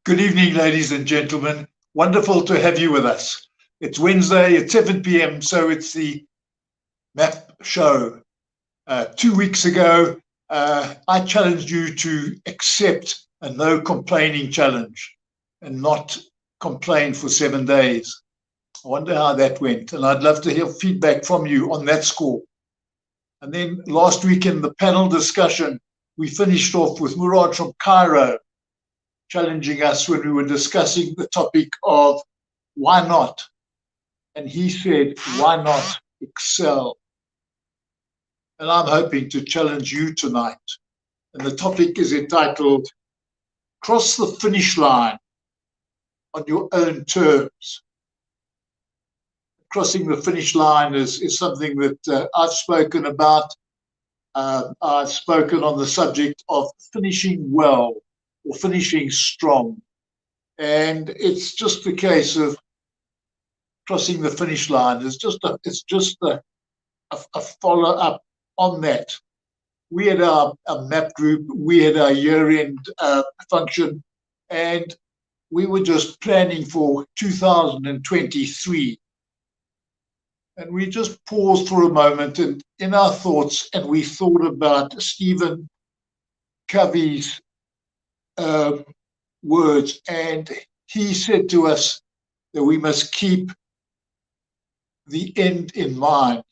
Good evening, ladies and gentlemen. Wonderful to have you with us. It's Wednesday at 7 p.m., so it's the MAP show. 2 weeks ago, I challenged you to accept a no complaining challenge and not complain for 7 days. I wonder how that went, and I'd love to hear feedback from you on that score. And then last week in the panel discussion, we finished off with Murad from Cairo, challenging us when we were discussing the topic of why not? And he said, why not excel? And I'm hoping to challenge you tonight. And the topic is entitled, Cross the Finish Line on Your Own Terms. Crossing the finish line is something that I've spoken about. I've spoken on the subject of finishing well, or finishing strong. And it's just a case of crossing the finish line. It's just a follow-up on that. We had our MAP group, we had our year-end function, and we were just planning for 2023. And we just paused for a moment and in our thoughts, and we thought about Stephen Covey's words, and he said to us that we must keep the end in mind.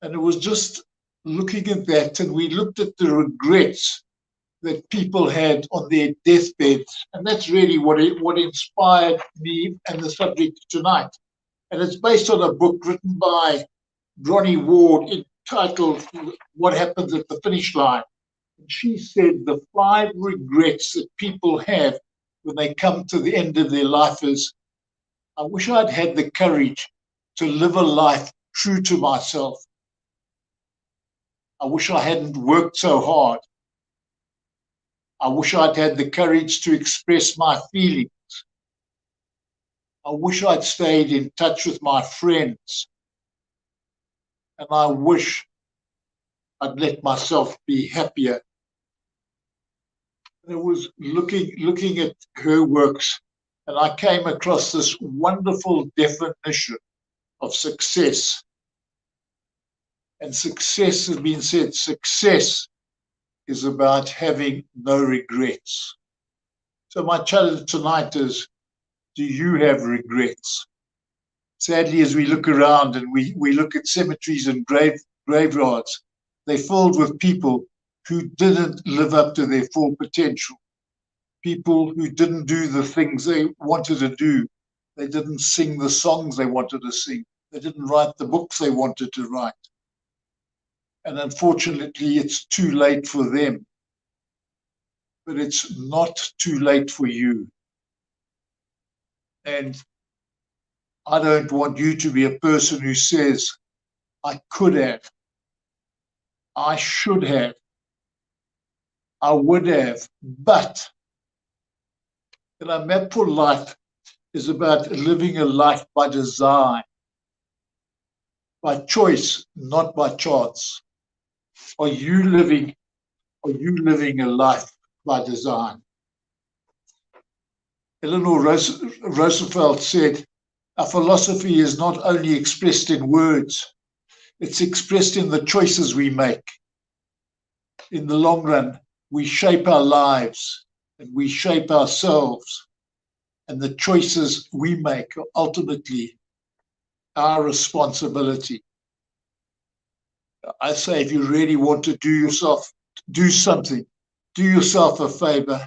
And it was just looking at that, and we looked at the regrets that people had on their deathbeds, and that's really what inspired me and the subject tonight. And it's based on a book written by Bronnie Ward entitled What Happens at the Finish Line. And she said the 5 regrets that people have when they come to the end of their life is, I wish I'd had the courage to live a life true to myself. I wish I hadn't worked so hard. I wish I'd had the courage to express my feelings. I wish I'd stayed in touch with my friends. And I wish I'd let myself be happier. And I was looking at her works, and I came across this wonderful definition of success. And success has been said, success is about having no regrets. So my challenge tonight is, do you have regrets? Sadly, as we look around and we look at cemeteries and graveyards, they're filled with people who didn't live up to their full potential. People who didn't do the things they wanted to do. They didn't sing the songs they wanted to sing. They didn't write the books they wanted to write. And unfortunately, it's too late for them. But it's not too late for you. And I don't want you to be a person who says, I could have, I should have, I would have, but. And our map for life is about living a life by design, by choice, not by chance. Are you living a life by design? Eleanor Roosevelt said, our philosophy is not only expressed in words, it's expressed in the choices we make. In the long run, we shape our lives and we shape ourselves, and the choices we make are ultimately our responsibility. I say, if you really want to do something, do yourself a favor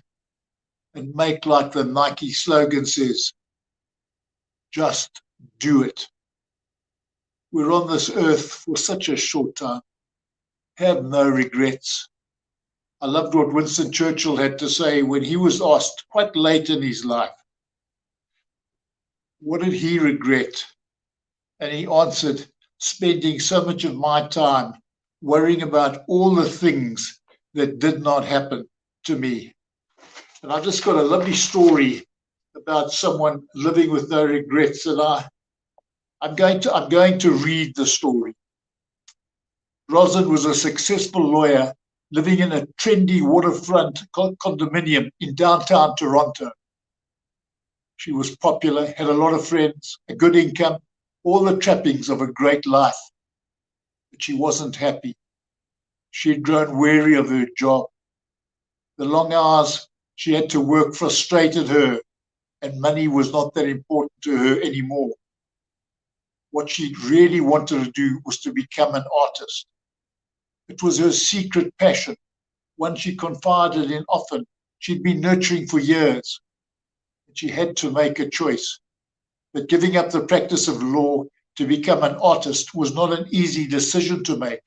and make like the Nike slogan says, just do it. We're on this earth for such a short time. Have no regrets. I loved what Winston Churchill had to say when he was asked quite late in his life, what did he regret? And he answered, spending so much of my time worrying about all the things that did not happen to me. And I've just got a lovely story about someone living with no regrets, and I'm going to read the story. Rosalind was a successful lawyer living in a trendy waterfront condominium in downtown Toronto. She was popular, had a lot of friends, a good income, all the trappings of a great life. But she wasn't happy. She had grown weary of her job. The long hours she had to work frustrated her, and money was not that important to her anymore. What she really wanted to do was to become an artist. It was her secret passion, one she confided in often. She'd been nurturing for years. And she had to make a choice. But giving up the practice of law to become an artist was not an easy decision to make.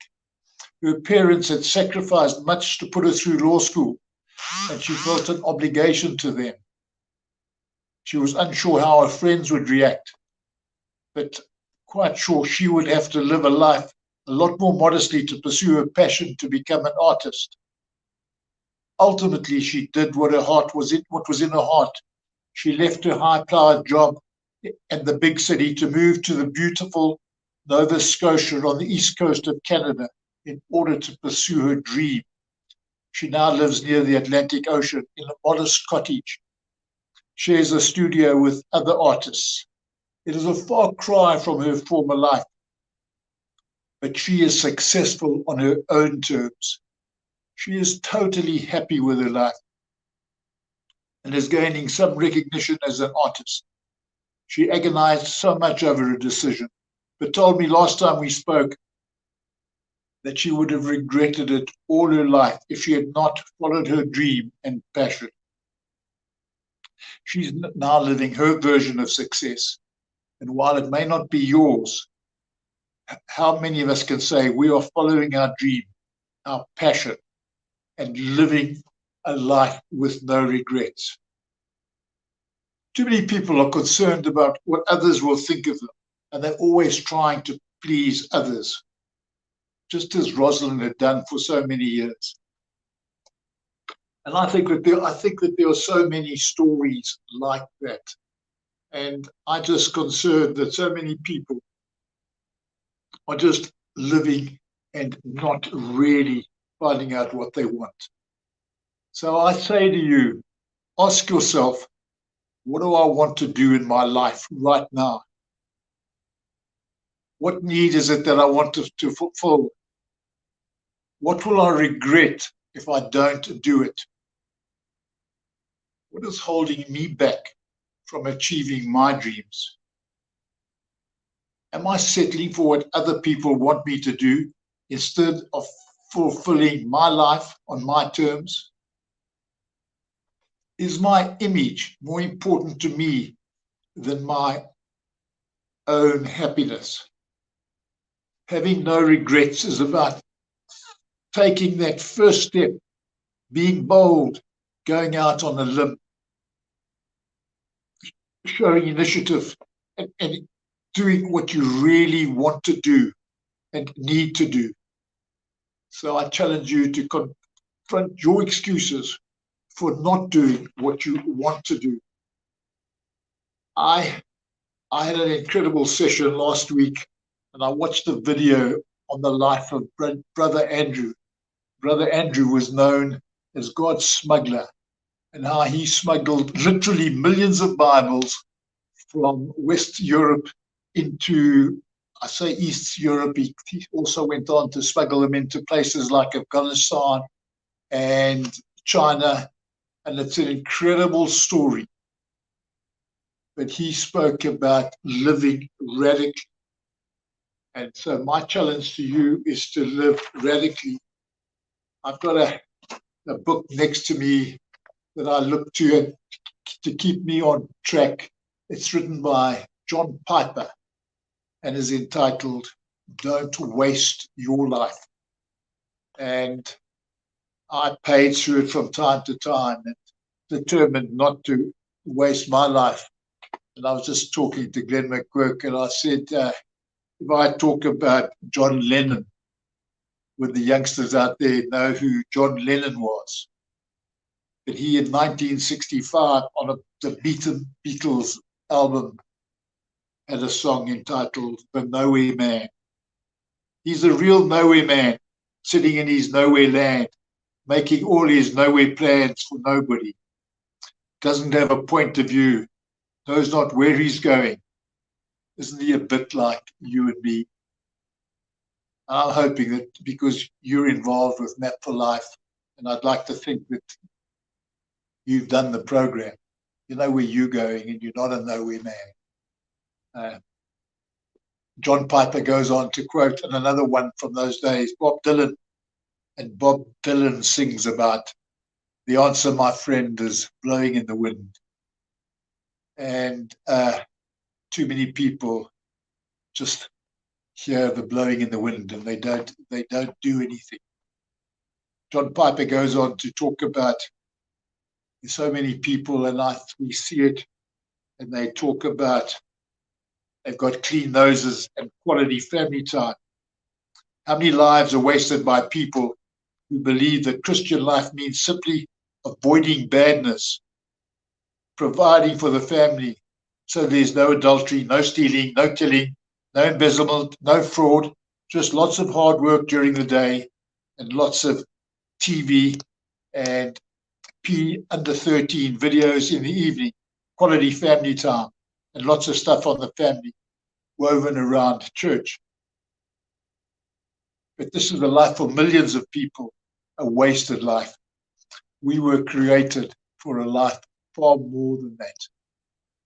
Her parents had sacrificed much to put her through law school, and she felt an obligation to them. She was unsure how her friends would react, but quite sure she would have to live a life a lot more modestly to pursue her passion to become an artist. Ultimately, she did what was in her heart. She left her high-powered job and the big city to move to the beautiful Nova Scotia on the east coast of Canada in order to pursue her dream. She now lives near the Atlantic Ocean in a modest cottage, shares a studio with other artists. It is a far cry from her former life, but she is successful on her own terms. She is totally happy with her life and is gaining some recognition as an artist. She agonized so much over her decision, but told me last time we spoke that she would have regretted it all her life if she had not followed her dream and passion. She's now living her version of success. And while it may not be yours, how many of us can say we are following our dream, our passion, and living a life with no regrets? Too many people are concerned about what others will think of them, and they're always trying to please others, just as Rosalind had done for so many years. And I think that there are so many stories like that. And I'm just concerned that so many people are just living and not really finding out what they want. So I say to you, ask yourself, what do I want to do in my life right now? What need is it that I want to fulfill? What will I regret if I don't do it? What is holding me back from achieving my dreams? Am I settling for what other people want me to do instead of fulfilling my life on my terms? Is my image more important to me than my own happiness? Having no regrets is about taking that first step, being bold, going out on a limb, showing initiative, and doing what you really want to do and need to do. So I challenge you to confront your excuses for not doing what you want to do. I had an incredible session last week, and I watched a video on the life of Brother Andrew. Brother Andrew was known as God's smuggler, and how he smuggled literally millions of Bibles from West Europe into, I say East Europe. He also went on to smuggle them into places like Afghanistan and China, and it's an incredible story. But he spoke about living radically. And so my challenge to you is to live radically. I've got a book next to me that I look to keep me on track. It's written by John Piper and is entitled Don't Waste Your Life. And I paid through it from time to time and determined not to waste my life. And I was just talking to Glenn McQuirk, and I said, if I talk about John Lennon, with the youngsters out there know who John Lennon was, that he in 1965 on the Beatles album had a song entitled The Nowhere Man. He's a real nowhere man, sitting in his nowhere land, making all his nowhere plans for nobody. Doesn't have a point of view, knows not where he's going. Isn't he a bit like you and me? I'm hoping that because you're involved with Map for Life, and I'd like to think that you've done the program, you know where you're going and you're not a nowhere man. John Piper goes on to quote, and another one from those days, Bob Dylan, and Bob Dylan sings about the answer, my friend, is blowing in the wind. And too many people just hear the blowing in the wind and they don't do anything. John Piper goes on to talk about so many people, and we see it, and they talk about they've got clean noses and quality family time. How many lives are wasted by people who believe that Christian life means simply avoiding badness, providing for the family, so there's no adultery, no stealing, no killing, no embezzlement, no fraud, just lots of hard work during the day and lots of TV and P under 13 videos in the evening, quality family time, and lots of stuff on the family woven around church. But this is the life of millions of people, a wasted life. We were created for a life far more than that.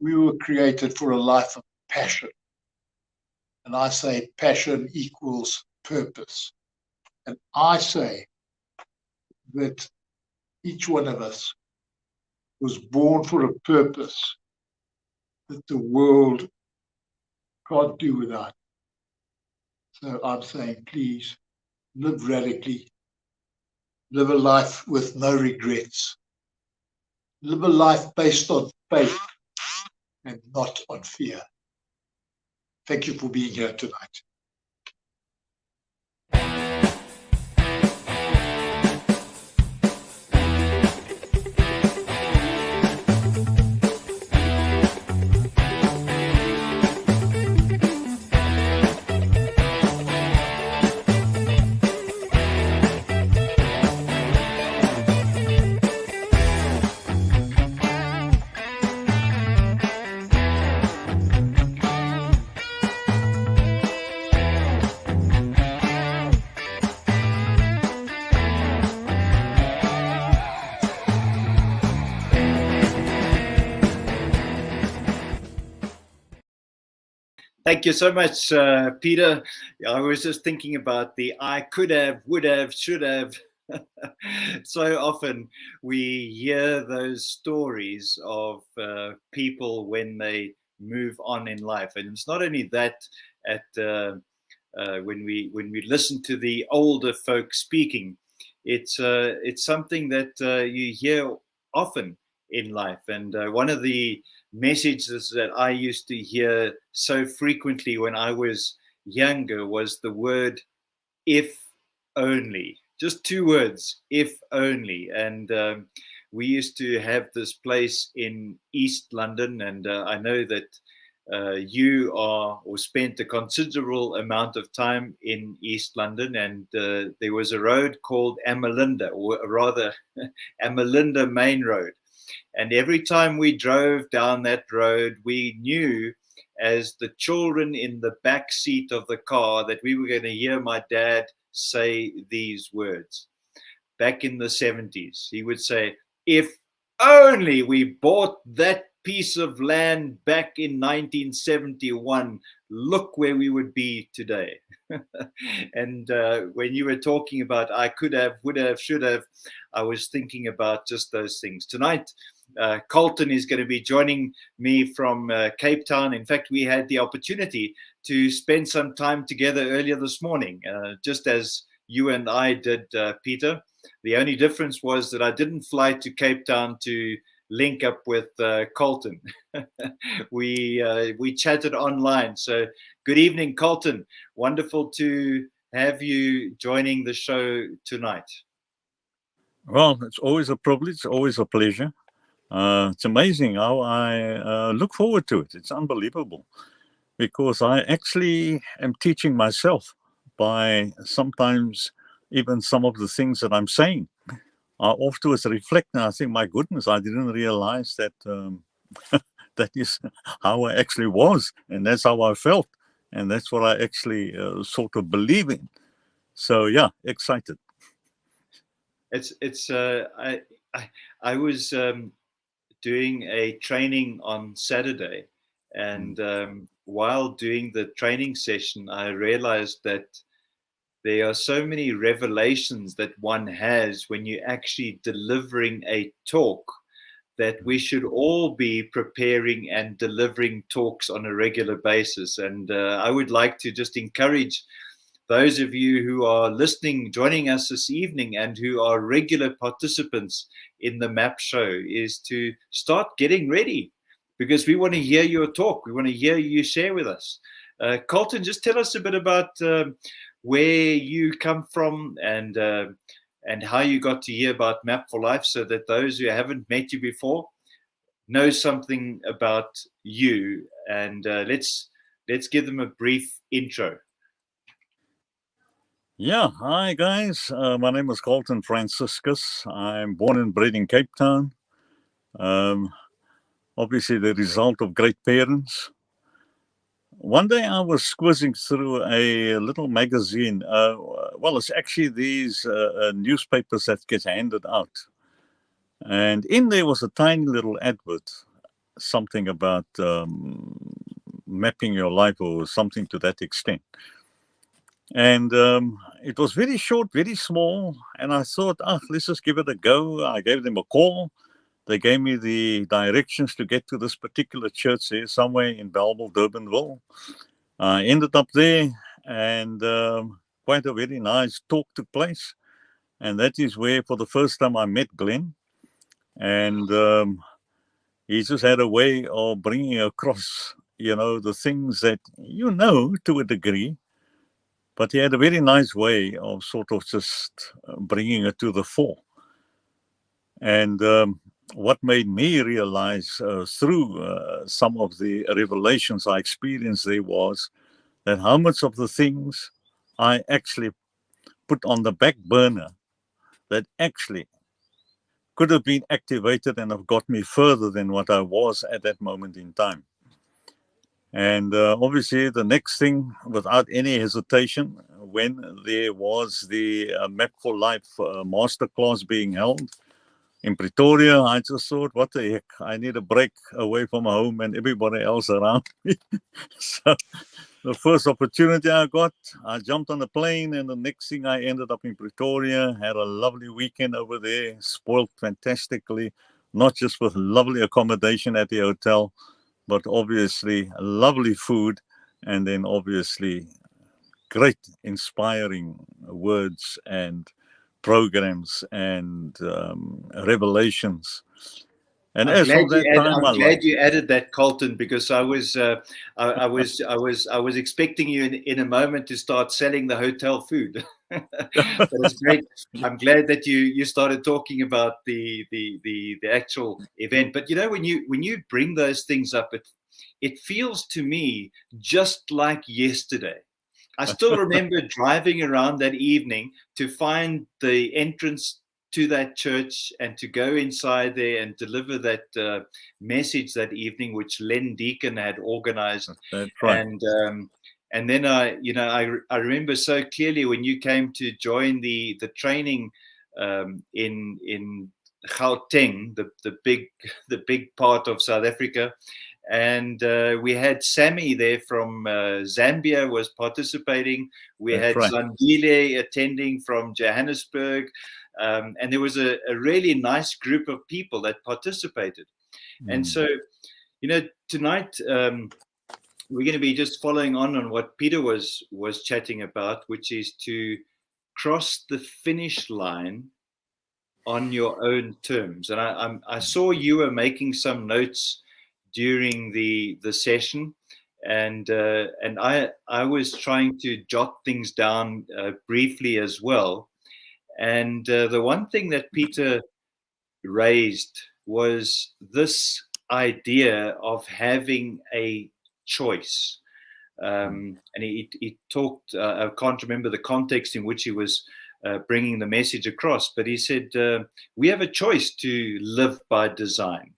We were created for a life of passion. And I say passion equals purpose. And I say that each one of us was born for a purpose that the world can't do without. So I'm saying, please live radically, live a life with no regrets, live a life based on faith and not on fear. Thank you for being here tonight. Thank you so much, Peter. I was just thinking about the I could have, would have, should have. So often we hear those stories of people when they move on in life, and it's not only that. When we listen to the older folk speaking, it's something that you hear often in life, and one of the messages that I used to hear so frequently when I was younger was the word "if only." Just two words, if only. And we used to have this place in East London, and I know that you are or spent a considerable amount of time in East London, and there was a road called Amalinda, or rather Amalinda Main Road. And every time we drove down that road, we knew as the children in the back seat of the car that we were going to hear my dad say these words. Back in the 70s, he would say, if only we bought that piece of land back in 1971, look where we would be today. And when you were talking about I could have, would have, should have, I was thinking about just those things. Tonight, Colton is going to be joining me from Cape Town. In fact, we had the opportunity to spend some time together earlier this morning, just as you and I did, Peter. The only difference was that I didn't fly to Cape Town to link up with Colton. We chatted online. So good evening, Colton. Wonderful to have you joining the show tonight. Well, it's always a privilege, always a pleasure. It's amazing how I look forward to it. It's unbelievable because I actually am teaching myself by sometimes even some of the things that I'm saying. I afterwards reflect and I think, my goodness, I didn't realize that that is how I actually was, and that's how I felt, and that's what I actually sort of believe in. So yeah, excited. I was doing a training on Saturday, and while doing the training session, I realized that there are so many revelations that one has when you're actually delivering a talk, that we should all be preparing and delivering talks on a regular basis. And I would like to just encourage those of you who are listening, joining us this evening, and who are regular participants in the MAP show, is to start getting ready, because we want to hear your talk. We want to hear you share with us. Colton, just tell us a bit about where you come from and how you got to hear about MAP for Life, so that those who haven't met you before know something about you. And let's give them a brief intro. Yeah, hi guys. My name is Colton Franciscus. I'm born and bred in Cape Town. Obviously, the result of great parents. One day I was squeezing through a little magazine. Well, it's actually these newspapers that get handed out. And in there was a tiny little advert, something about mapping your life or something to that extent. And it was very short, very small. And I thought, let's just give it a go. I gave them a call. They gave me the directions to get to this particular church there, somewhere in Belleville, Durbanville. I ended up there, and quite a very nice talk took place. And that is where, for the first time, I met Glenn. And he just had a way of bringing across, the things that to a degree. But he had a very nice way of sort of just bringing it to the fore. And what made me realize through some of the revelations I experienced there was that how much of the things I actually put on the back burner that actually could have been activated and have got me further than what I was at that moment in time. And obviously, the next thing, without any hesitation, when there was the Map for Life masterclass being held in Pretoria, I just thought, what the heck, I need a break away from home and everybody else around me. So the first opportunity I got, I jumped on a plane, and the next thing I ended up in Pretoria, had a lovely weekend over there, spoiled fantastically, not just with lovely accommodation at the hotel, but obviously lovely food, and then obviously great inspiring words and programs and revelations. And I'm as glad from that time, I'm glad you added that, Colton, because I was expecting you in a moment to start selling the hotel food. But it's great. I'm glad that you started talking about the actual event. But when you bring those things up, it feels to me just like yesterday. I still remember driving around that evening to find the entrance to that church and to go inside there and deliver that message that evening, which Len Deacon had organized. That's right. And then I remember so clearly when you came to join the training in Gauteng, the big part of South Africa. And we had Sammy there from Zambia was participating. We That's had right. Zandile attending from Johannesburg. And there was a really nice group of people that participated. And so, tonight we're going to be just following on what Peter was chatting about, which is to cross the finish line on your own terms. And I saw you were making some notes during the session, and I was trying to jot things down briefly as well. And the one thing that Peter raised was this idea of having a choice. And he talked, I can't remember the context in which he was bringing the message across, but he said, we have a choice to live by design.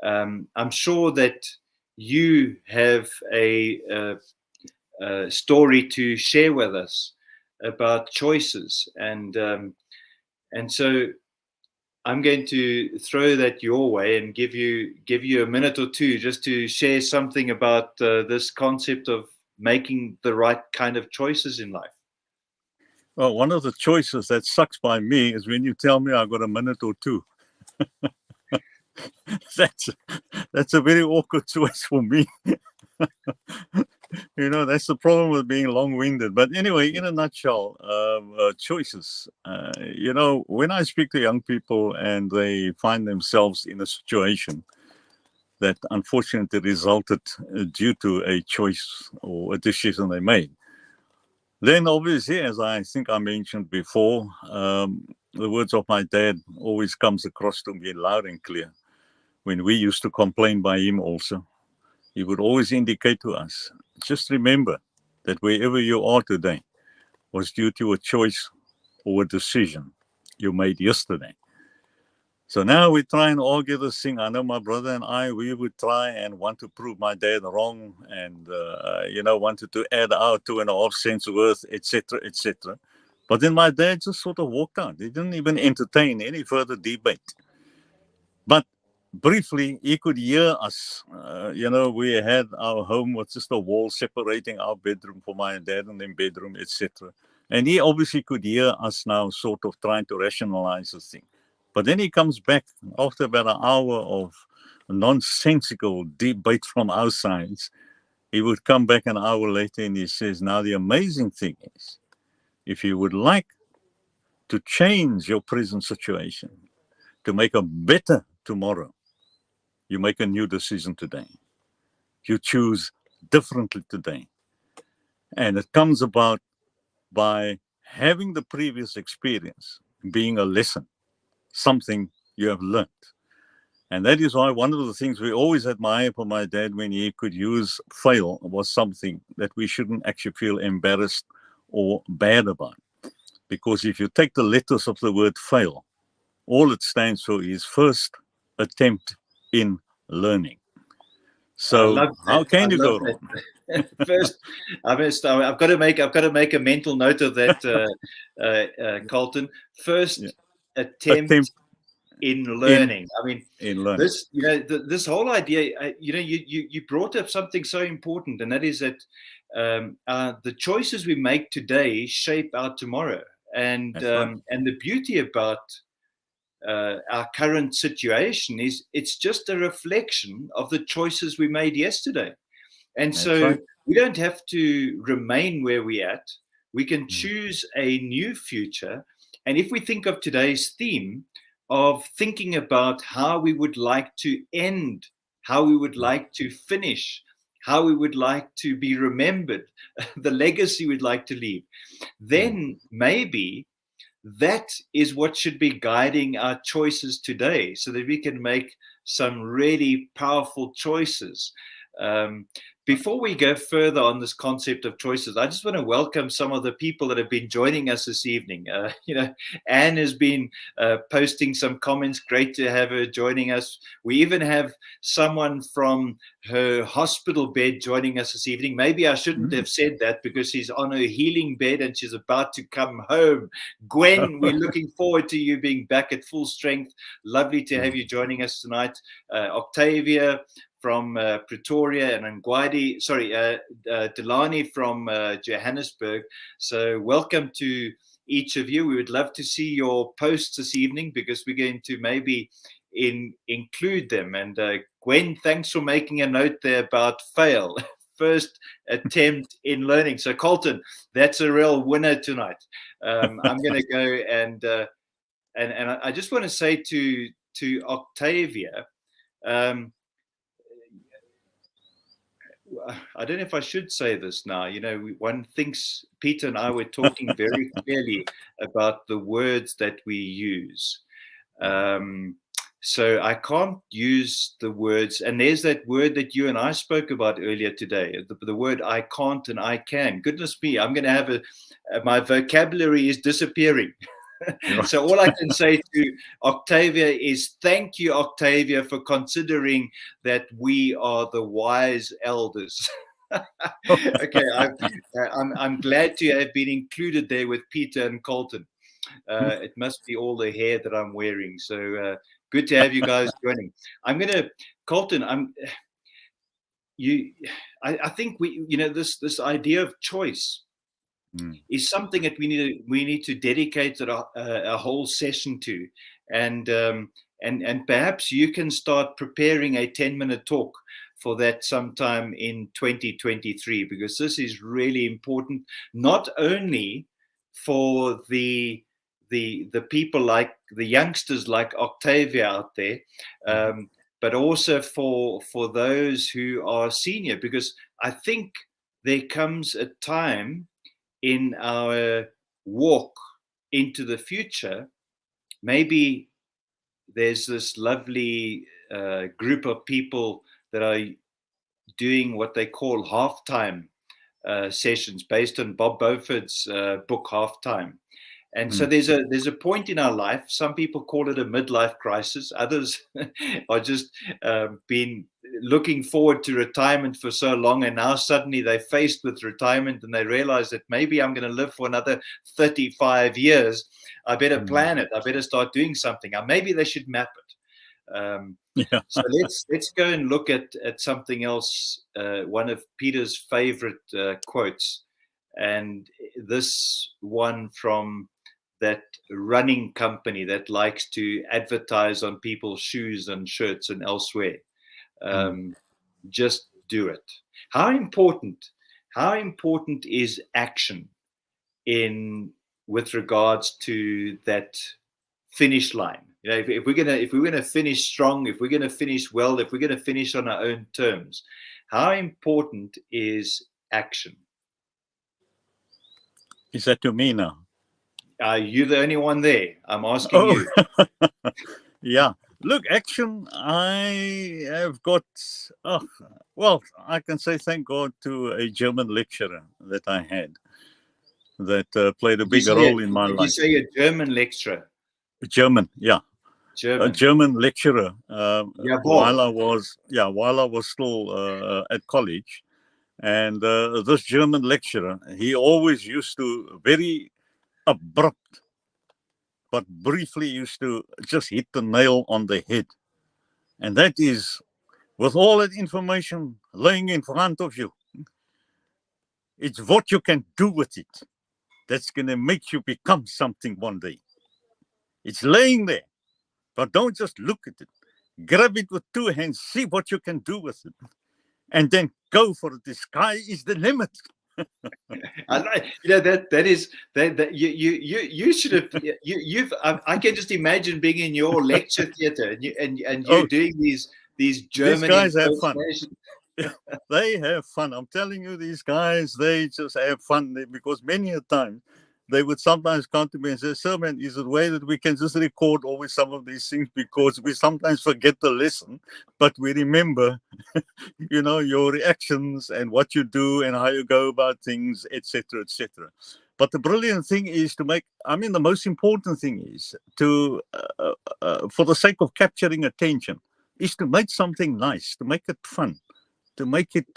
I'm sure that you have a story to share with us about choices, and so I'm going to throw that your way and give you a minute or two just to share something about this concept of making the right kind of choices in life. Well, one of the choices that sucks by me is when you tell me I've got a minute or two. That's a very awkward choice for me. That's the problem with being long-winded. But anyway, in a nutshell, choices. When I speak to young people and they find themselves in a situation that unfortunately resulted due to a choice or a decision they made, then obviously, as I think I mentioned before, the words of my dad always comes across to me loud and clear. When we used to complain by him also, he would always indicate to us, just remember that wherever you are today was due to a choice or a decision you made yesterday. So now we try and argue this thing. I know my brother and I, we would try and want to prove my dad wrong and, wanted to add our 2.5 cents worth, etc., etc. But then my dad just sort of walked out. He didn't even entertain any further debate. But briefly, he could hear us. We had our home with just a wall separating our bedroom for my dad and then bedroom, etc. And he obviously could hear us now sort of trying to rationalize the thing. But then he comes back after about an hour of nonsensical debate from our sides. He would come back an hour later and he says, now the amazing thing is, if you would like to change your present situation, to make a better tomorrow, you make a new decision today. You choose differently today. And it comes about by having the previous experience being a lesson, something you have learned. And that is why one of the things we always admire from my dad when he could use fail was something that we shouldn't actually feel embarrassed or bad about. Because if you take the letters of the word fail, all it stands for is first attempt in learning. So how can you go wrong? First, I've got to make a mental note of that, Colton. First attempt in learning. In learning. This, this whole idea, you brought up something so important, and that is that the choices we make today shape our tomorrow. And and the beauty about our current situation is it's just a reflection of the choices we made yesterday. And so we don't have to remain where we're at. We can choose a new future. And if we think of today's theme of thinking about how we would like to end, how we would like to finish, how we would like to be remembered, the legacy we'd like to leave, then maybe that is what should be guiding our choices today, so that we can make some really powerful choices. Before we go further on this concept of choices, I just want to welcome some of the people that have been joining us this evening. Anne has been posting some comments. Great to have her joining us. We even have someone from her hospital bed joining us this evening. Maybe I shouldn't have said that because she's on her healing bed and she's about to come home. Gwen, we're looking forward to you being back at full strength. Lovely to have you joining us tonight. Octavia from Pretoria, and Ngwadi, Delani from Johannesburg. So welcome to each of you. We would love to see your posts this evening because we're going to maybe include them. And Gwen, thanks for making a note there about fail. First attempt in learning. So Colton, that's a real winner tonight. I'm going to go and and I just want to say to Octavia, I don't know if I should say this now. You know, one thinks Peter and I were talking very clearly about the words that we use. So I can't use the words, and there's that word that you and I spoke about earlier today, the word I can't and I can. Goodness me, I'm going to have my vocabulary is disappearing. So all I can say to Octavia is thank you, Octavia, for considering that we are the wise elders. Okay, I'm glad to have been included there with Peter and Colton. It must be all the hair that I'm wearing. So good to have you guys joining. Colton, I think this idea of choice is something that we need to dedicate a whole session to, and perhaps you can start preparing a 10-minute talk for that sometime in 2023, because this is really important, not only for the people like the youngsters like Octavia out there, but also for those who are senior, because I think there comes a time in our walk into the future, maybe there's this lovely group of people that are doing what they call halftime sessions based on Bob Beauford's book Halftime. And so there's a point in our life. Some people call it a midlife crisis. Others are just been looking forward to retirement for so long, and now suddenly they're faced with retirement and they realize that maybe I'm going to live for another 35 years. I better plan it. I better start doing something. Maybe they should map it. So let's go and look at something else. One of Peter's favorite quotes, and this one from that running company that likes to advertise on people's shoes and shirts and elsewhere. Just do it. How important is action with regards to that finish line? You know, if we're gonna finish strong, if we're gonna finish well, if we're gonna finish on our own terms, how important is action? Is that to me now? Are you the only one there? I'm asking you. Yeah. Look, action, I have got, I can say thank God to a German lecturer that I had that played a big role in my life. Did you say a German lecturer? German, yeah. German. A German lecturer while I was still at college. And this German lecturer, he always used to very abrupt, but briefly used to just hit the nail on the head. And that is, with all that information laying in front of you, it's what you can do with it that's going to make you become something one day. It's laying there, but don't just look at it. Grab it with two hands, see what you can do with it, and then go for it. The sky is the limit. I like, you should have. I can just imagine being in your lecture theater and you doing these German. These guys have fun. They have fun. I'm telling you, these guys, they just have fun, because many a time they would sometimes come to me and say, "Sir, man, is it a way that we can just record always some of these things, because we sometimes forget the lesson, but we remember, your reactions and what you do and how you go about things, etc., etc." But the brilliant thing is the most important thing is to, for the sake of capturing attention, is to make something nice, to make it fun, to make it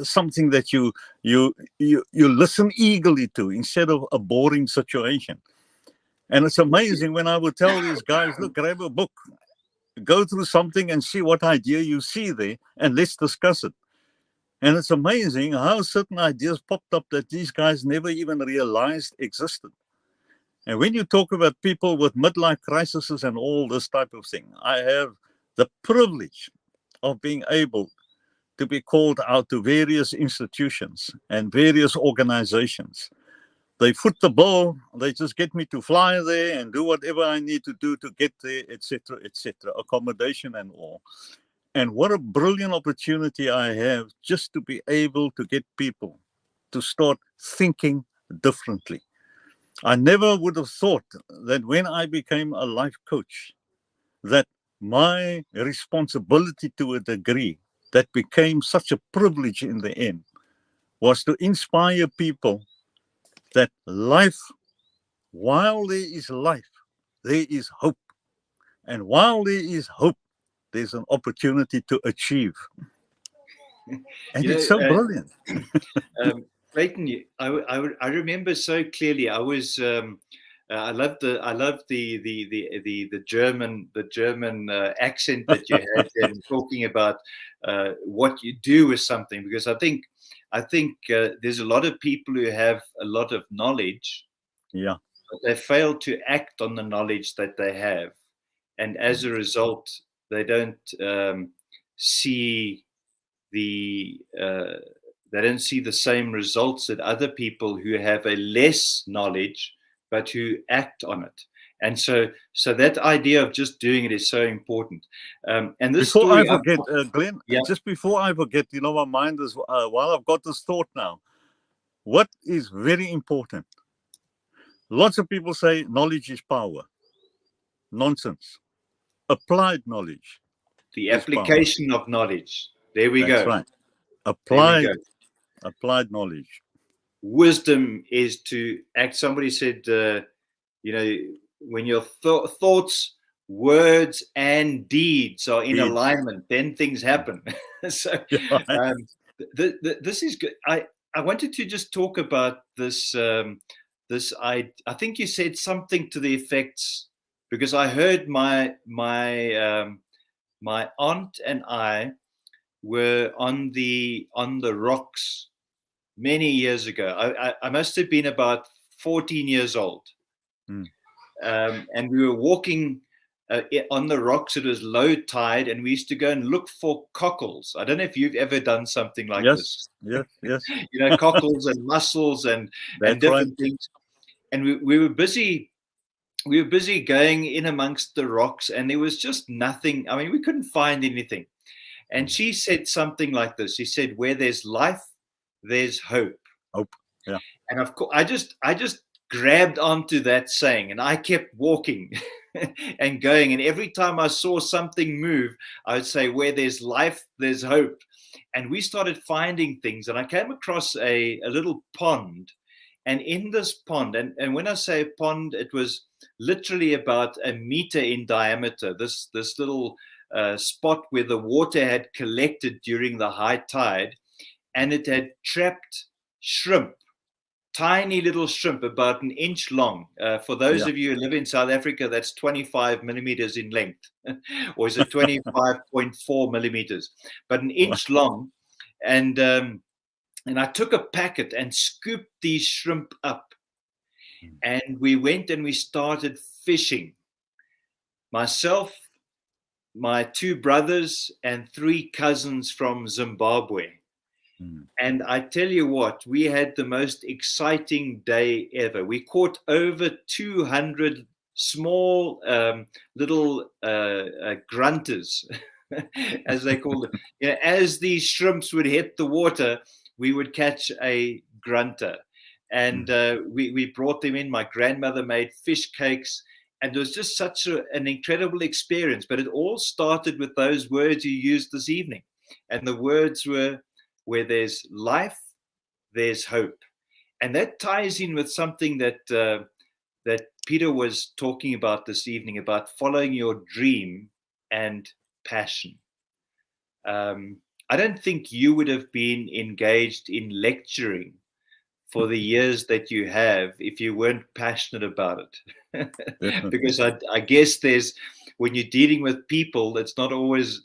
something that you listen eagerly to, instead of a boring situation. And it's amazing when I would tell these guys, look, grab a book, go through something and see what idea you see there, and let's discuss it. And it's amazing how certain ideas popped up that these guys never even realized existed. And when you talk about people with midlife crises and all this type of thing, I have the privilege of being able to be called out to various institutions and various organizations They foot the bill. They just get me to fly there and do whatever I need to do to get there, etc., etc., accommodation and all. And what a brilliant opportunity I have just to be able to get people to start thinking differently. I never would have thought that when I became a life coach, that my responsibility to a degree that became such a privilege in the end was to inspire people that life, while there is life, there is hope. And while there is hope, there's an opportunity to achieve. And it's so brilliant. Clayton, I remember so clearly. I was I love the German accent that you had and talking about what you do with something, because I think there's a lot of people who have a lot of knowledge, yeah, but they fail to act on the knowledge that they have, and as a result, they don't see the they don't see the same results that other people who have a less knowledge but who act on it. And so that idea of just doing it is so important. And this before story, I forget, Glenn, yeah. just before I forget, my mind is, while I've got this thought now, what is very important? Lots of people say knowledge is power. Nonsense. Applied knowledge. The application of knowledge. There we That's go. Right. Applied knowledge. Wisdom is to act. Somebody said, when your thoughts, words, and deeds are in alignment, then things happen. So this is good. I wanted to just talk about this. I think you said something to the effects, because I heard my aunt and I were on the rocks many years ago. I must have been about 14 years old. And we were walking on the rocks. It was low tide, and we used to go and look for cockles. I don't know if you've ever done something like this. Yes. Cockles and mussels and different things. And we were busy. We were busy going in amongst the rocks, and there was just nothing. I mean, we couldn't find anything. And she said something like this. She said, "Where there's life, there's hope." Hope, yeah. And of course, I just grabbed onto that saying, and I kept walking and going. And every time I saw something move, I would say, "Where there's life, there's hope." And we started finding things. And I came across a little pond. And in this pond, and when I say pond, it was literally about a meter in diameter. This little spot where the water had collected during the high tide, and it had trapped shrimp, tiny little shrimp, about an inch long. For those of you who live in South Africa, that's 25 millimeters in length, or is it 25.4 millimeters, but an inch long. And I took a packet and scooped these shrimp up, and we went and we started fishing. Myself, my two brothers, and three cousins from Zimbabwe. And I tell you what, we had the most exciting day ever. We caught over 200 small little grunters, as they called them. As these shrimps would hit the water, we would catch a grunter. And we brought them in. My grandmother made fish cakes. And it was just such an incredible experience. But it all started with those words you used this evening. And the words were, "Where there's life, there's hope." And that ties in with something that Peter was talking about this evening, about following your dream and passion. I don't think you would have been engaged in lecturing for the years that you have if you weren't passionate about it. Because I guess when you're dealing with people, it's not always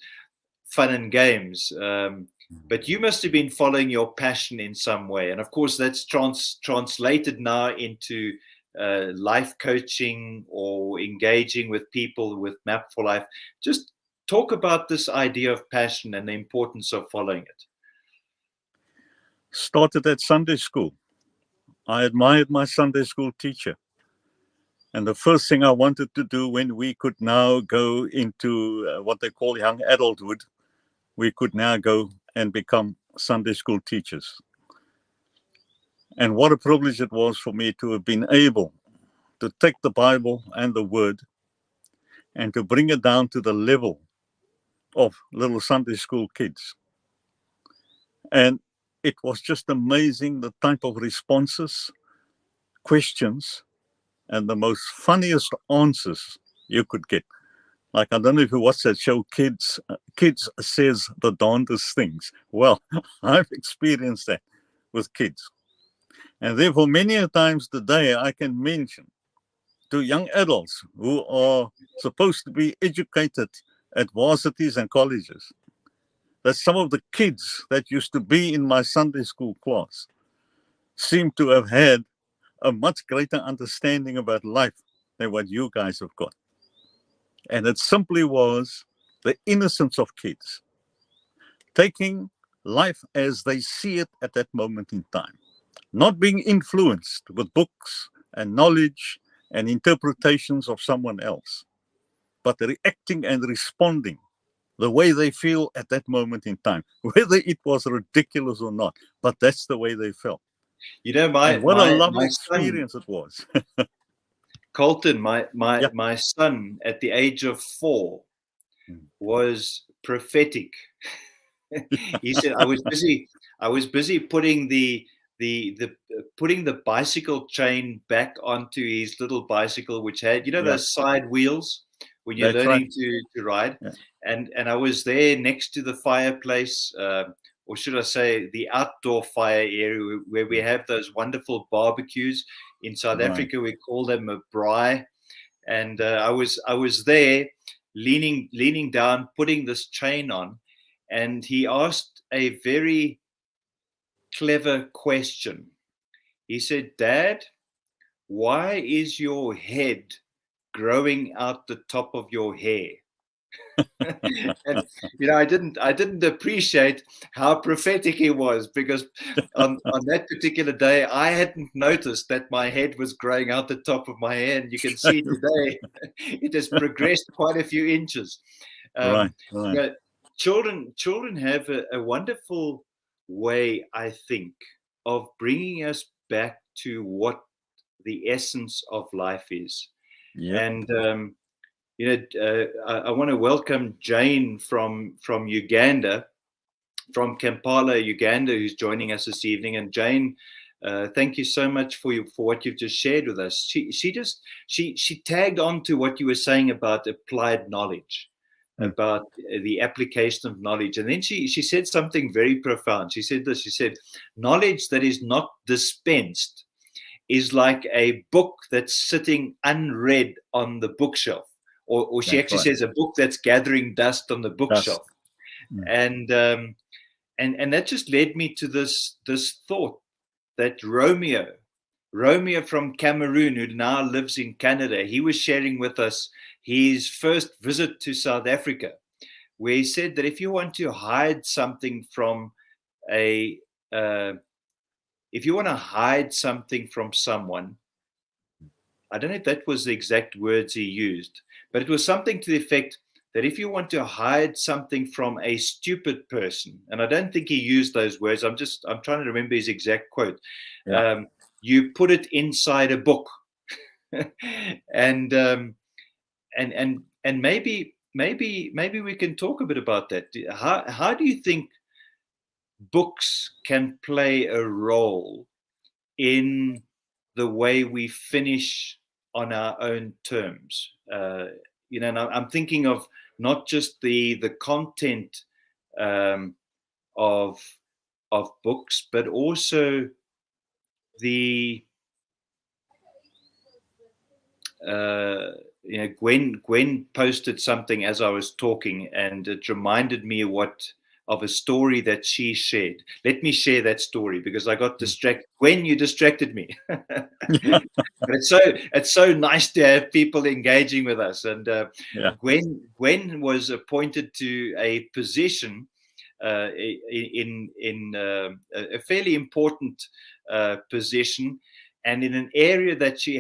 fun and games. But you must have been following your passion in some way. And of course, that's translated now into life coaching or engaging with people with Map for Life. Just talk about this idea of passion and the importance of following it. Started at Sunday school. I admired my Sunday school teacher. And the first thing I wanted to do when we could now go into what they call young adulthood, we could now go and become Sunday school teachers. And what a privilege it was for me to have been able to take the Bible and the Word and to bring it down to the level of little Sunday school kids. And it was just amazing the type of responses, questions, and the most funniest answers you could get. Like, I don't know if you watch that show, Kids Says the Darndest Things. Well, I've experienced that with kids. And therefore, many a times today, I can mention to young adults who are supposed to be educated at varsities and colleges that some of the kids that used to be in my Sunday school class seem to have had a much greater understanding about life than what you guys have got. And it simply was the innocence of kids, taking life as they see it at that moment in time, not being influenced with books and knowledge and interpretations of someone else, but reacting and responding the way they feel at that moment in time, whether it was ridiculous or not, but that's the way they felt. You know, and what a lovely son, experience it was. Colton, my son at the age of 4 was prophetic. He said, I was busy putting the bicycle chain back onto his little bicycle, which had, those side wheels when you're learning to ride. Yeah. And I was there next to the fireplace, or should I say the outdoor fire area where we have those wonderful barbecues. In South Africa, we call them a braai. And I was there leaning down, putting this chain on. And he asked a very clever question. He said, "Dad, why is your head growing out the top of your hair?" And I didn't appreciate how prophetic he was, because on that particular day I hadn't noticed that my head was growing out the top of my hair, and you can see today it has progressed quite a few inches. Right. Children have a wonderful way, I think, of bringing us back to what the essence of life is. Yeah. And I want to welcome Jane from Uganda, from Kampala, Uganda, who's joining us this evening. And Jane, thank you so much for what you've just shared with us. She tagged on to what you were saying about applied knowledge, about the application of knowledge. And then she said something very profound. She said this, she said, knowledge that is not dispensed is like a book that's sitting unread on the bookshelf. Or she actually says a book that's gathering dust on the bookshelf. And that just led me to this thought that Romeo from Cameroon, who now lives in Canada, he was sharing with us his first visit to South Africa, where he said that if you want to hide something from someone, I don't know if that was the exact words he used, but it was something to the effect that if you want to hide something from a stupid person, and I don't think he used those words, I'm trying to remember his exact quote. Yeah. You put it inside a book. and maybe we can talk a bit about that. How do you think books can play a role in the way we finish on our own terms? And I'm thinking of not just the content of books, but also the Gwen posted something as I was talking, and it reminded me of a story that she shared. Let me share that story, because I got distracted. Gwen, you distracted me. But it's so nice to have people engaging with us. And Gwen was appointed to a position a fairly important position, and in an area that she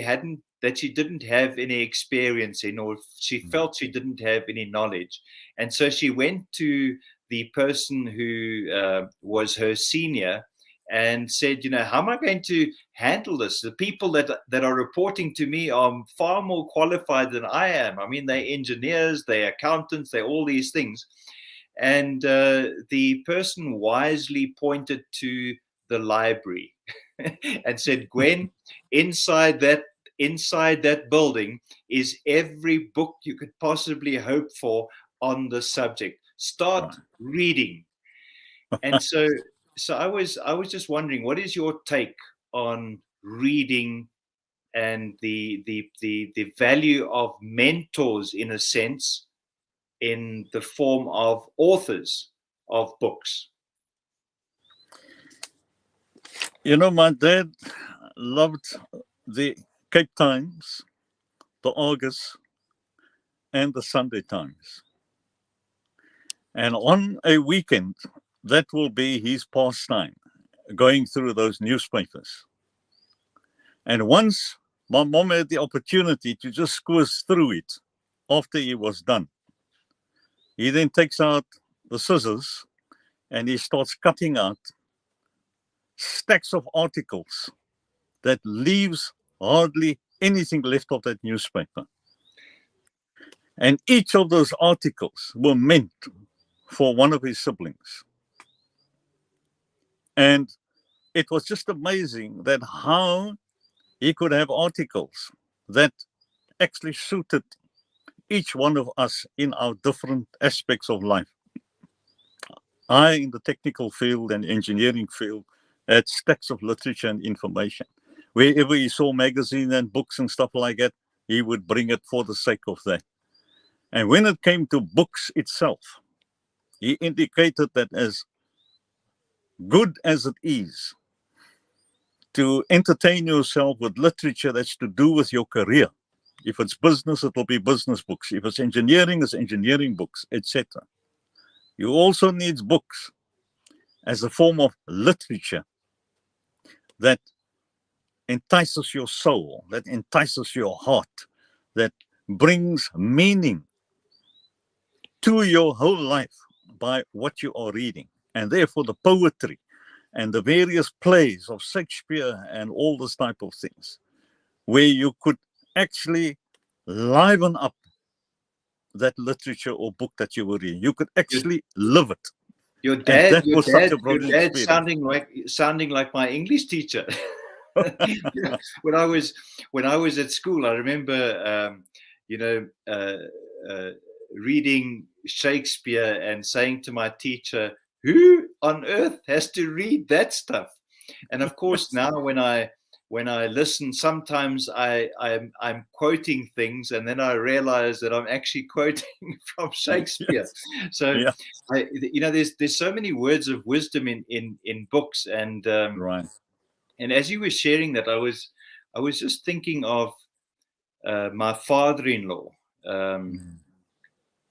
didn't have any experience in, or she felt she didn't have any knowledge. And so she went to the person who was her senior and said, how am I going to handle this? The people that are reporting to me are far more qualified than I am. I mean, they're engineers, they're accountants, they're all these things. And the person wisely pointed to the library and said, Gwen, inside that building is every book you could possibly hope for on the subject. Start reading. And so I was just wondering, what is your take on reading and the value of mentors, in a sense, in the form of authors of books? My dad loved the Cape Times, the Argus, and the Sunday Times. And on a weekend, that will be his pastime, going through those newspapers. And once my mom had the opportunity to just squeeze through it after he was done, he then takes out the scissors and he starts cutting out stacks of articles that leaves hardly anything left of that newspaper. And each of those articles were meant for one of his siblings. And it was just amazing that how he could have articles that actually suited each one of us in our different aspects of life. I, in the technical field and engineering field, had stacks of literature and information. Wherever he saw magazines and books and stuff like that, he would bring it for the sake of that. And when it came to books itself, he indicated that as good as it is to entertain yourself with literature that's to do with your career, if it's business, it will be business books. If it's engineering books, etc. You also need books as a form of literature that entices your soul, that entices your heart, that brings meaning to your whole life by what you are reading. And therefore the poetry and the various plays of Shakespeare and all this type of things, where you could actually liven up that literature or book that you were reading. You could actually live it. Your dad experience. sounding like my English teacher. When I was at school, I remember, reading Shakespeare and saying to my teacher, "Who on earth has to read that stuff?" And of course, now when I listen, sometimes I'm quoting things, and then I realize that I'm actually quoting from Shakespeare. Yes. So, yeah. There's so many words of wisdom in books, and right. And as you were sharing that, I was just thinking of my father-in-law.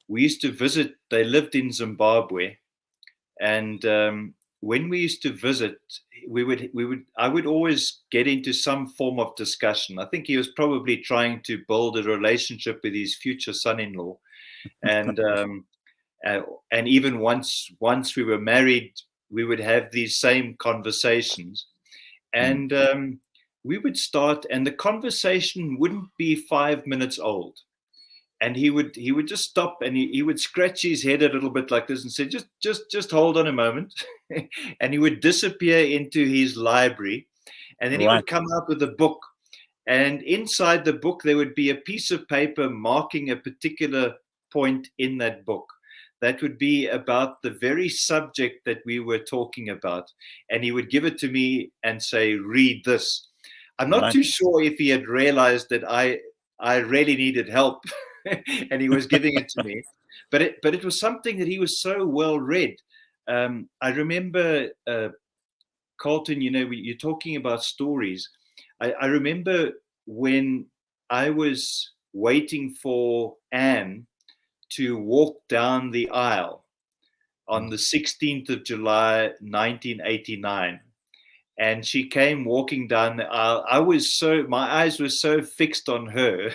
We used to visit. They lived in Zimbabwe, and when we used to visit, I would always get into some form of discussion. I think he was probably trying to build a relationship with his future son-in-law, and even once we were married, we would have these same conversations, and we would start, and the conversation wouldn't be 5 minutes old. And he would just stop, and he would scratch his head a little bit like this and say, just hold on a moment. And he would disappear into his library, and then he would come out with a book. And inside the book, there would be a piece of paper marking a particular point in that book. That would be about the very subject that we were talking about. And he would give it to me and say, read this. I'm not too sure if he had realized that I really needed help. And he was giving it to me, but it was something that he was so well read. I remember, Carlton, you're talking about stories. I remember when I was waiting for Anne to walk down the aisle, on the 16th of July, 1989. And she came walking down the aisle. My eyes were so fixed on her.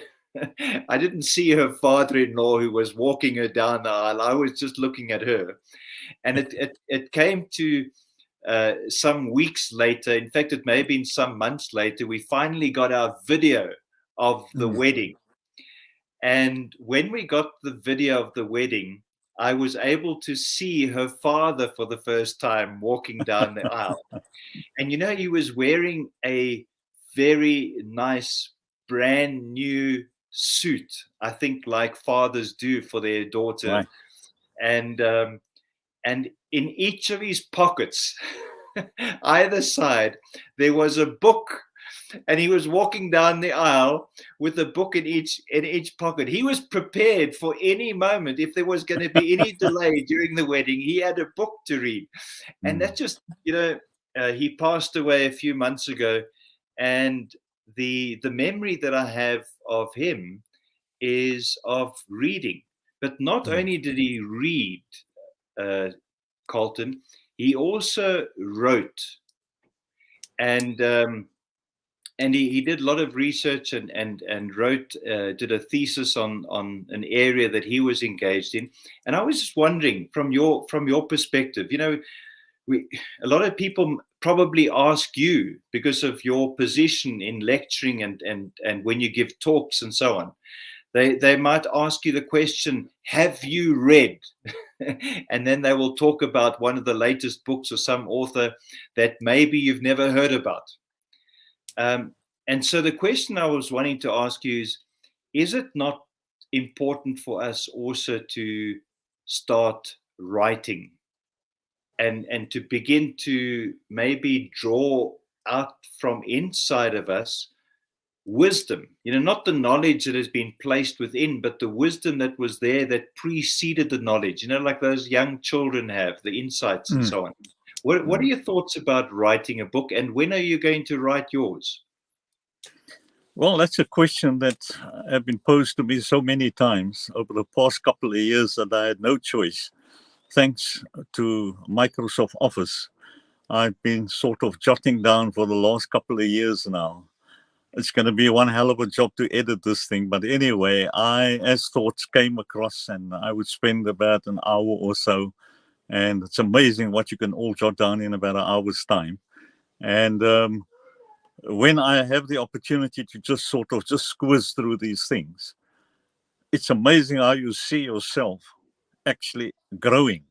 I didn't see her father-in-law who was walking her down the aisle. I was just looking at her. And it came to some weeks later, in fact, it may have been some months later, we finally got our video of the wedding. And when we got the video of the wedding, I was able to see her father for the first time walking down the aisle. And, you know, he was wearing a very nice, brand new suit, I think like fathers do for their daughter. Right. And in each of his pockets, either side, there was a book. And he was walking down the aisle with a book in each pocket. He was prepared for any moment. If there was going to be any delay during the wedding, he had a book to read. And that just, you know, he passed away a few months ago. And the memory that I have of him is of reading. But not only did he read, Carlton, he also wrote. And he did a lot of research and wrote, did a thesis on an area that he was engaged in. And I was just wondering, from your perspective, you know, a lot of people probably ask you, because of your position in lecturing and when you give talks and so on, they might ask you the question, have you read? And then they will talk about one of the latest books or some author that maybe you've never heard about. And so the question I was wanting to ask you is it not important for us also to start writing and to begin to maybe draw out from inside of us wisdom, you know, not the knowledge that has been placed within, but the wisdom that was there that preceded the knowledge, you know, like those young children have, the insights and so on. What are your thoughts about writing a book, and when are you going to write yours? Well, that's a question that has been posed to me so many times over the past couple of years that I had no choice. Thanks to Microsoft Office, I've been sort of jotting down for the last couple of years now. It's going to be one hell of a job to edit this thing. But anyway, as thoughts came across, and I would spend about an hour or so. And it's amazing what you can all jot down in about an hour's time. And when I have the opportunity to just sort of just squiz through these things, it's amazing how you see yourself actually growing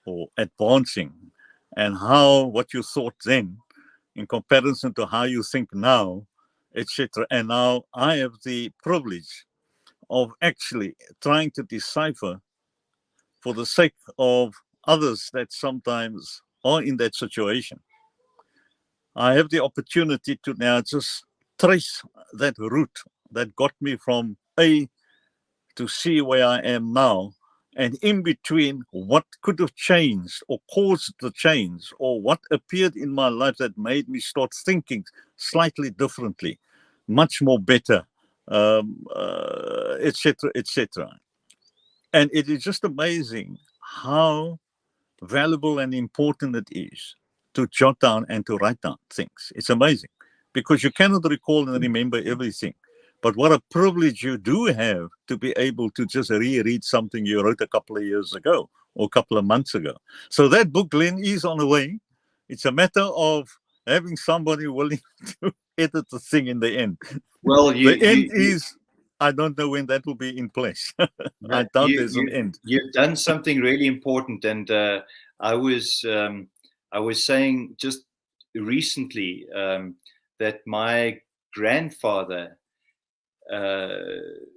or advancing, and how what you thought then in comparison to how you think now, etc. And now I have the privilege of actually trying to decipher, for the sake of others that sometimes are in that situation, I have the opportunity to now just trace that route that got me from A to C where I am now, and in between what could have changed or caused the change, or what appeared in my life that made me start thinking slightly differently, much more better, etc., etc. And it is just amazing how valuable and important it is to jot down and to write down things. It's amazing, because you cannot recall and remember everything. But what a privilege you do have to be able to just reread something you wrote a couple of years ago or a couple of months ago. So that book, Glenn, is on the way. It's a matter of having somebody willing to edit the thing in the end. Well, the end is, I don't know when that will be in place. I doubt there's an end. You've done something really important. And I was saying just recently that my grandfather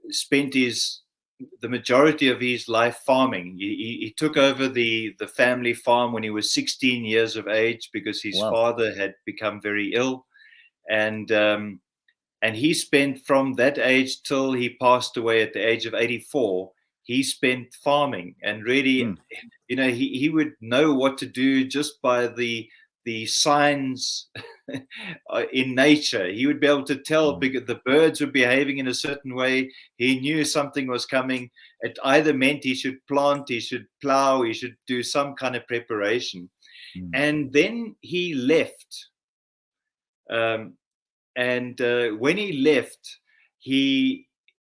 spent the majority of his life farming. He took over the family farm when he was 16 years of age, because his father had become very ill, and he spent from that age till he passed away at the age of 84. He spent farming, and really, you know, he would know what to do just by the the signs in nature. He would be able to tell because the birds were behaving in a certain way. He knew something was coming. It either meant he should plant, he should plow, he should do some kind of preparation. And then he left. When he left,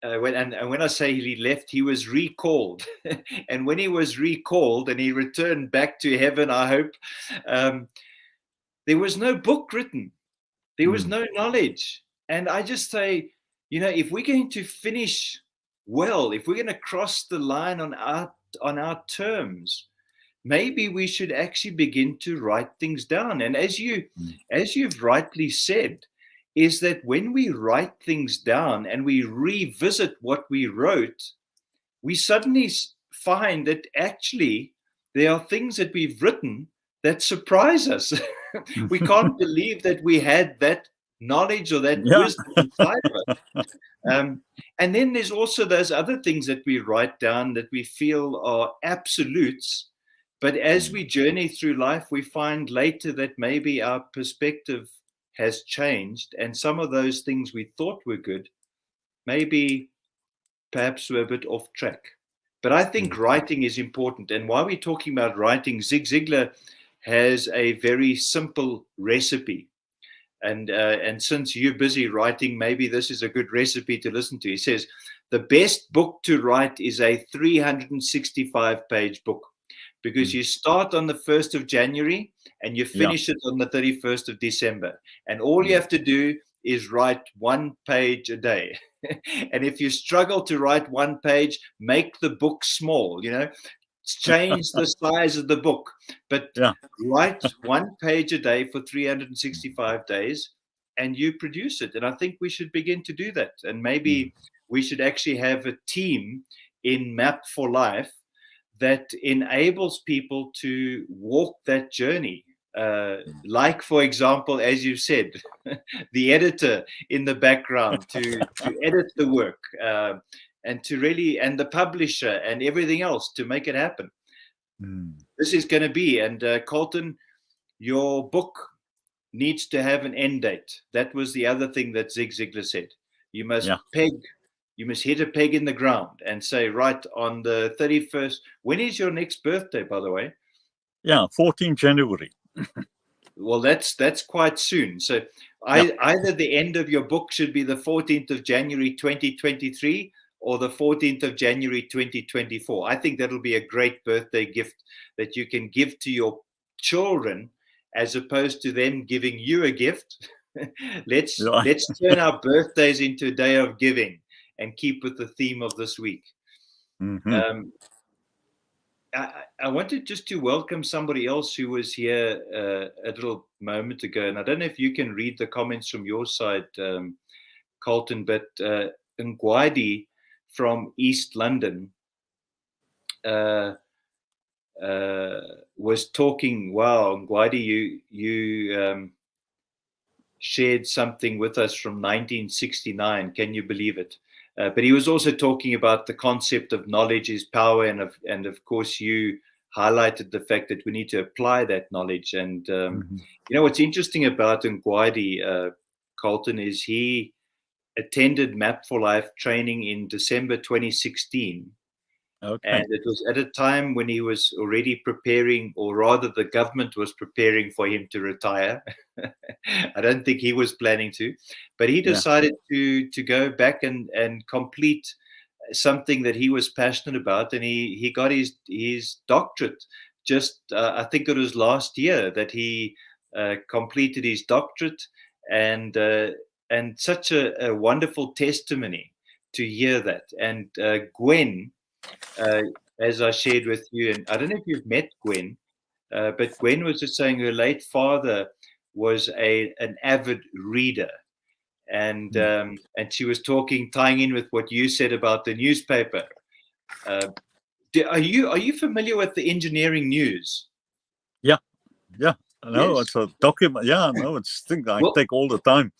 when I say he left, he was recalled. And when he was recalled and he returned back to heaven, I hope, there was no book written. There was no knowledge. And I just say, if we're going to finish well, if we're going to cross the line on our terms, maybe we should actually begin to write things down. And as you've rightly said, is that when we write things down and we revisit what we wrote, we suddenly find that actually there are things that we've written that surprise us. We can't believe that we had that knowledge or that wisdom inside of us. And then there's also those other things that we write down that we feel are absolutes. But as we journey through life, we find later that maybe our perspective has changed, and some of those things we thought were good, maybe perhaps we're a bit off track. But I think writing is important. And while we're talking about writing, Zig Ziglar has a very simple recipe. And since you're busy writing, maybe this is a good recipe to listen to. He says, the best book to write is a 365-page book, because you start on the 1st of January and you finish it on the 31st of December. And all you have to do is write 1 page a day. And if you struggle to write 1 page, make the book small, change the size of the book, but write 1 page a day for 365 days and you produce it. And I think we should begin to do that. And maybe we should actually have a team in Map for Life that enables people to walk that journey. Like, for example, as you said, the editor in the background to edit the work, and the publisher and everything else to make it happen. This is going to be, and Colton, your book needs to have an end date. That was the other thing that Zig Ziglar said. You must you must hit a peg in the ground and say, right, on the 31st, when is your next birthday, by the way? 14 January. Well, that's quite soon. So either the end of your book should be the 14th of January 2023 or the 14th of January 2024. I think that'll be a great birthday gift that you can give to your children, as opposed to them giving you a gift. Let's turn our birthdays into a day of giving and keep with the theme of this week. I wanted just to welcome somebody else who was here a little moment ago, and I don't know if you can read the comments from your side, Colton, but Ngwadi from East London was talking. Wow, Ngwadi, you shared something with us from 1969. Can you believe it? But he was also talking about the concept of knowledge is power, and of course you highlighted the fact that we need to apply that knowledge. And what's interesting about Ngwadi, Colton, is he attended Map for Life training in December 2016. And it was at a time when he was already preparing, or rather the government was preparing for him to retire. I don't think he was planning to, but he decided to go back and complete something that he was passionate about. And he got his doctorate just, I think it was last year that he completed his doctorate, and such a wonderful testimony to hear that. And Gwen, as I shared with you, and I don't know if you've met Gwen, but Gwen was just saying her late father was an avid reader, and she was tying in with what you said about the newspaper. Are you familiar with the engineering news? Yeah. No, Yes. it's a document. Yeah, no, it's thing I Well, take all the time.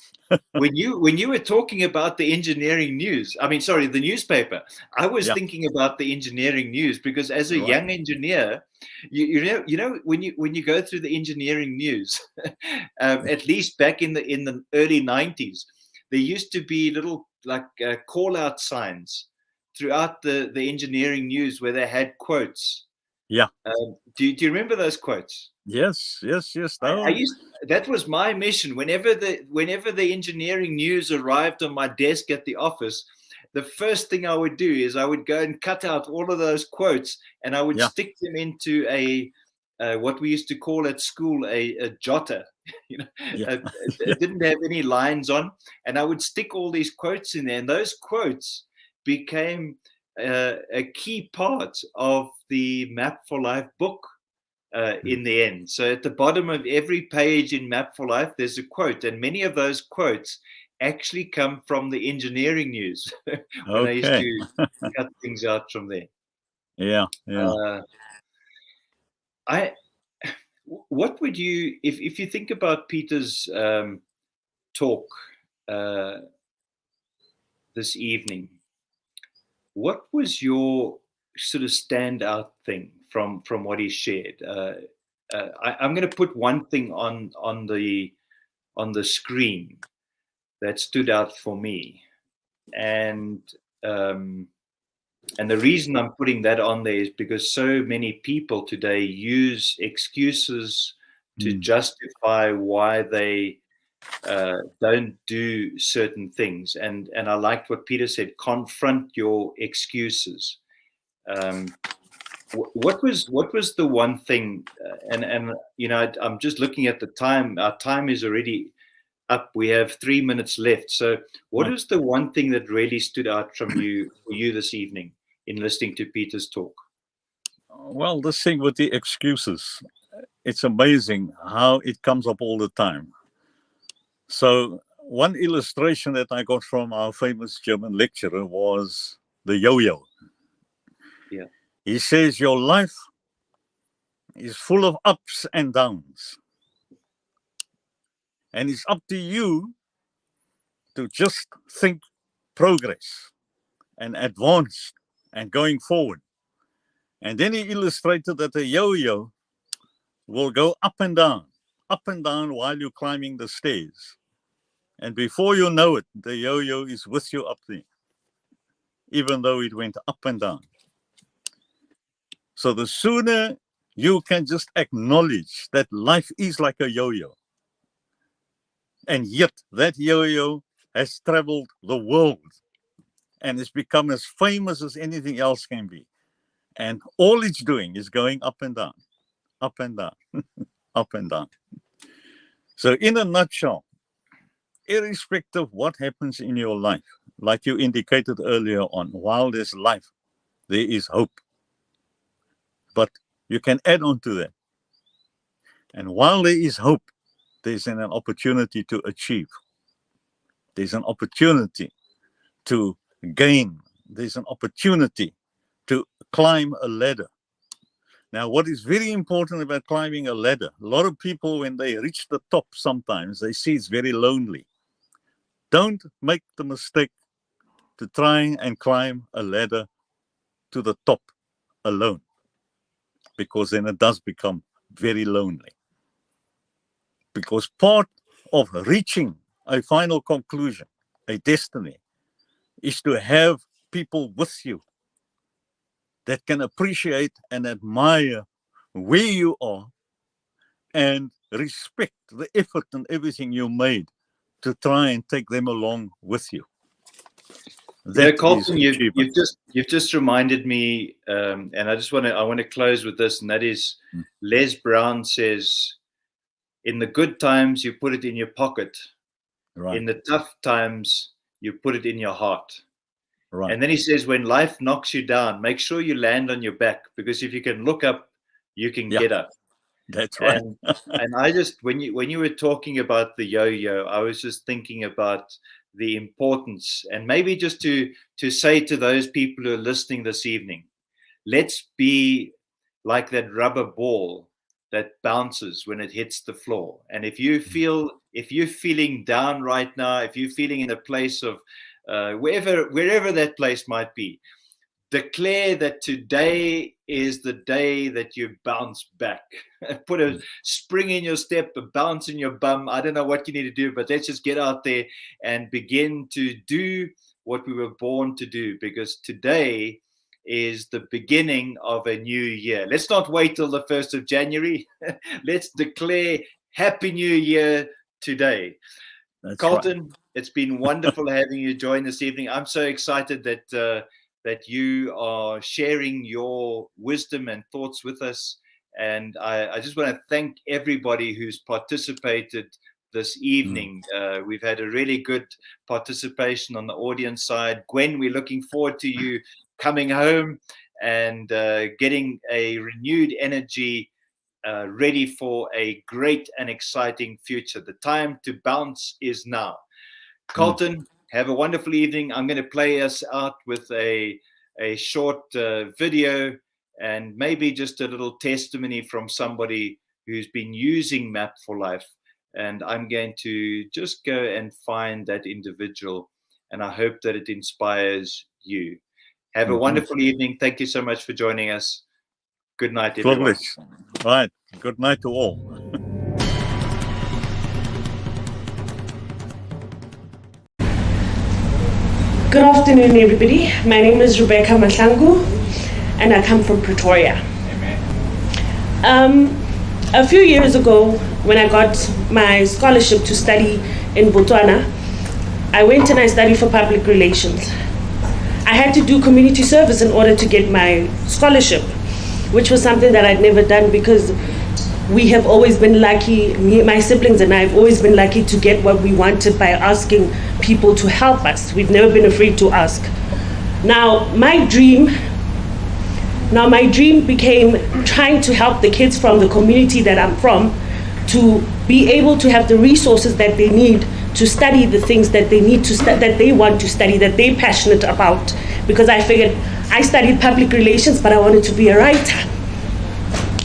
when you were talking about the engineering news, I mean, sorry, the newspaper, I was Yeah, thinking about the engineering news because as a right. young engineer, you know when you go through the engineering news, at least back in the early 90s, there used to be little like call out signs throughout the engineering news where they had quotes. Yeah. Do you remember those quotes? Yes, yes, yes. I No. used that was my mission. Whenever the engineering news arrived on my desk at the office, the first thing I would do is I would go and cut out all of those quotes and I would Yeah, stick them into a what we used to call at school a jotter. You know, yeah, yeah. it didn't have any lines on, and I would stick all these quotes in there, and those quotes became a key part of the Map for Life book in the end. So at the bottom of every page in Map for Life, there's a quote, and many of those quotes actually come from the engineering news when I used Okay. to cut things out from there. Yeah, yeah. Uh, I, what would you, if you think about Peter's talk uh, this evening, what was your sort of standout thing from what he shared? I'm going to put one thing on the screen that stood out for me, and um, and the reason I'm putting that on there is because so many people today use excuses to Mm. justify why they don't do certain things, and I liked what Peter said: confront your excuses. Um, what was the one thing? And I'm just looking at the time. Our time is already up. We have 3 minutes left. So, what Right. is the one thing that really stood out for you this evening in listening to Peter's talk? Well, this thing with the excuses, it's amazing how it comes up all the time. So, one illustration that I got from our famous German lecturer was the yo yo. Yeah. He says, your life is full of ups and downs, and it's up to you to just think progress and advance and going forward. And then he illustrated that the yo yo will go up and down while you're climbing the stairs. And before you know it, the yo yo is with you up there, even though it went up and down. So the sooner you can just acknowledge that life is like a yo yo, and yet that yo yo has traveled the world and has become as famous as anything else can be. And all it's doing is going up and down, up and down, up and down. So, in a nutshell, irrespective of what happens in your life, like you indicated earlier on, while there's life, there is hope. But you can add on to that. And while there is hope, there's an opportunity to achieve. There's an opportunity to gain. There's an opportunity to climb a ladder. Now, what is very important about climbing a ladder, a lot of people, when they reach the top, sometimes they see it's very lonely. Don't make the mistake to try and climb a ladder to the top alone, because then it does become very lonely. Because part of reaching a final conclusion, a destiny, is to have people with you that can appreciate and admire where you are and respect the effort and everything you made to try and take them along with you. That is Colton, you've achievement. you've just you've just reminded me, and I want to close with this, and that is, Les Brown says, "In the good times, you put it in your pocket. Right, In the tough times, you put it in your heart." right. And then he says, when life knocks you down, make sure you land on your back, because if you can look up, you can Yeah, get up. that's right. And I just, when you were talking about the yo-yo, I was just thinking about the importance, and maybe just to say to those people who are listening this evening, let's be like that rubber ball that bounces when it hits the floor. And if you're feeling down right now, if you're feeling in a place of wherever that place might be, declare that today is the day that you bounce back. Put a spring in your step, a bounce in your bum. I don't know what you need to do, but let's just get out there and begin to do what we were born to do, because today is the beginning of a new year. Let's not wait till the 1st of January. Let's declare Happy New Year today. That's Carlton, right. it's been wonderful having you join this evening. I'm so excited that you are sharing your wisdom and thoughts with us. And I just want to thank everybody who's participated this evening. We've had a really good participation on the audience side. Gwen, we're looking forward to you coming home and getting a renewed energy, ready for a great and exciting future. The time to bounce is now. Carlton, have a wonderful evening. I'm going to play us out with a short video and maybe just a little testimony from somebody who's been using Map for Life. And I'm going to just go and find that individual, and I hope that it inspires you. Have a wonderful evening. Thank you so much for joining us. Good night, everyone. Right. Good night to all. Good afternoon, everybody. My name is Rebecca Mahlangu, and I come from Pretoria. Amen. A few years ago, when I got my scholarship to study in Botswana, I went and I studied for public relations. I had to do community service in order to get my scholarship, which was something that I'd never done, because we have always been lucky, my siblings and I have always been lucky to get what we wanted by asking people to help us. We've never been afraid to ask. Now my dream became trying to help the kids from the community that I'm from to be able to have the resources that they need to study the things that they need to that they want to study, that they're passionate about. Because I figured, I studied public relations, but I wanted to be a writer.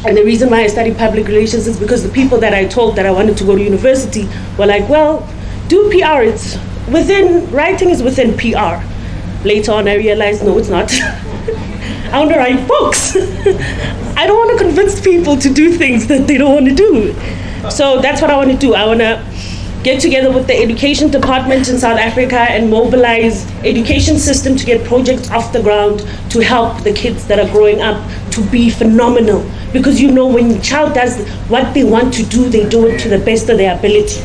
And the reason why I studied public relations is because the people that I told that I wanted to go to university were like, well, do PR, writing is within PR. Later on I realized, no, it's not. I want to write books. I don't want to convince people to do things that they don't want to do. So that's what I want to do. I want to get together with the education department in South Africa and mobilize education system to get projects off the ground to help the kids that are growing up to be phenomenal. Because you know, when a child does what they want to do, they do it to the best of their ability.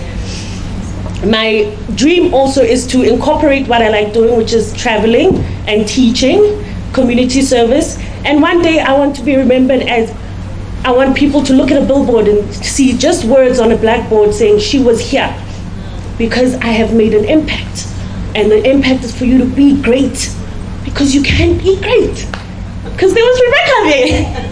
My dream also is to incorporate what I like doing, which is traveling and teaching, community service. And one day I want to be remembered as, I want people to look at a billboard and see just words on a blackboard saying, she was here, because I have made an impact. And the impact is for you to be great, because you can be great. Because there was Rebecca there.